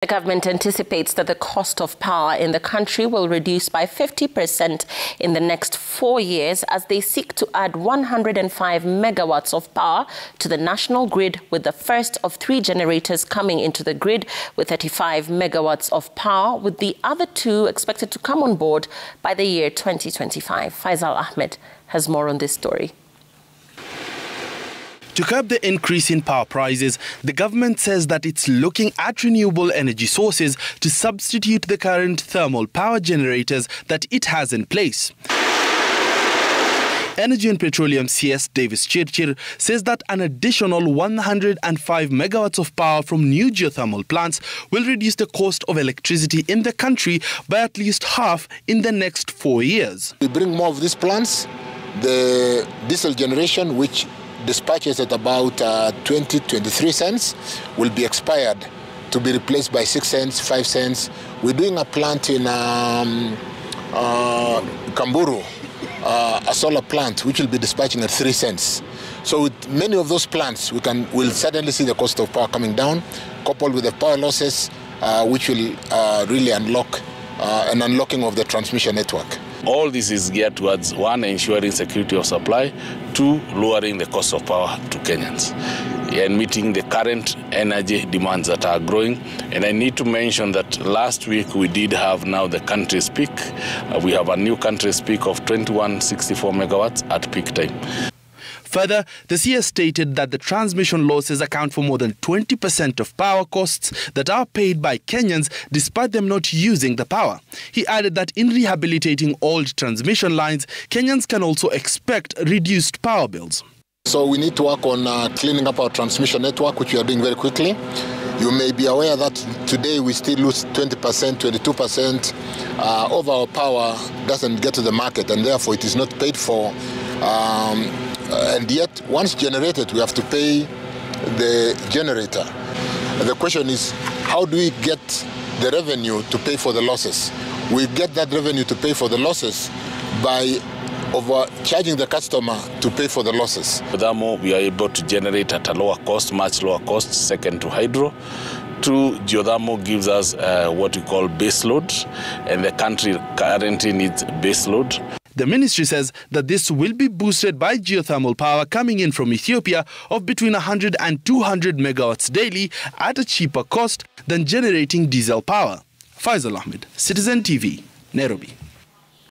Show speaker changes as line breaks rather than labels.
The government anticipates that the cost of power in the country will reduce by 50% in the next 4 years as they seek to add 105 megawatts of power to the national grid, with the first of 3 generators coming into the grid with 35 megawatts of power, with the other 2 expected to come on board by the year 2025. Faisal Ahmed has more on this story.
To curb the increase in power prices, the government says that it's looking at renewable energy sources to substitute the current thermal power generators that it has in place. Energy and Petroleum CS Davis Chirchir says that an additional 105 megawatts of power from new geothermal plants will reduce the cost of electricity in the country by at least half in the next 4 years.
We bring more of these plants. The diesel generation, which dispatches at about 20-23 cents, will be expired to be replaced by 6 cents, 5 cents. We're doing a plant in Kamburu, a solar plant, which will be dispatching at 3 cents. So with many of those plants, we'll suddenly see the cost of power coming down, coupled with the power losses, which will really unlock an unlocking of the transmission network.
All this is geared towards, 1, ensuring security of supply, 2, lowering the cost of power to Kenyans and meeting the current energy demands that are growing. And I need to mention that last week we did have now the country's peak. We have a new country's peak of 2164 megawatts at peak time.
Further, the CS stated that the transmission losses account for more than 20% of power costs that are paid by Kenyans despite them not using the power. He added that in rehabilitating old transmission lines, Kenyans can also expect reduced power bills.
So we need to work on cleaning up our transmission network, which we are doing very quickly. You may be aware that today we still lose 20%, 22% of our power doesn't get to the market, and therefore it is not paid for. And yet, once generated, we have to pay the generator. And the question is, how do we get the revenue to pay for the losses? We get that revenue to pay for the losses by overcharging the customer to pay for the losses.
Furthermore, we are able to generate at a lower cost, much lower cost, second to hydro. 2, geothermal gives us what we call base load, and the country currently needs base load.
The ministry says that this will be boosted by geothermal power coming in from Ethiopia of between 100 and 200 megawatts daily at a cheaper cost than generating diesel power. Faisal Ahmed, Citizen TV, Nairobi.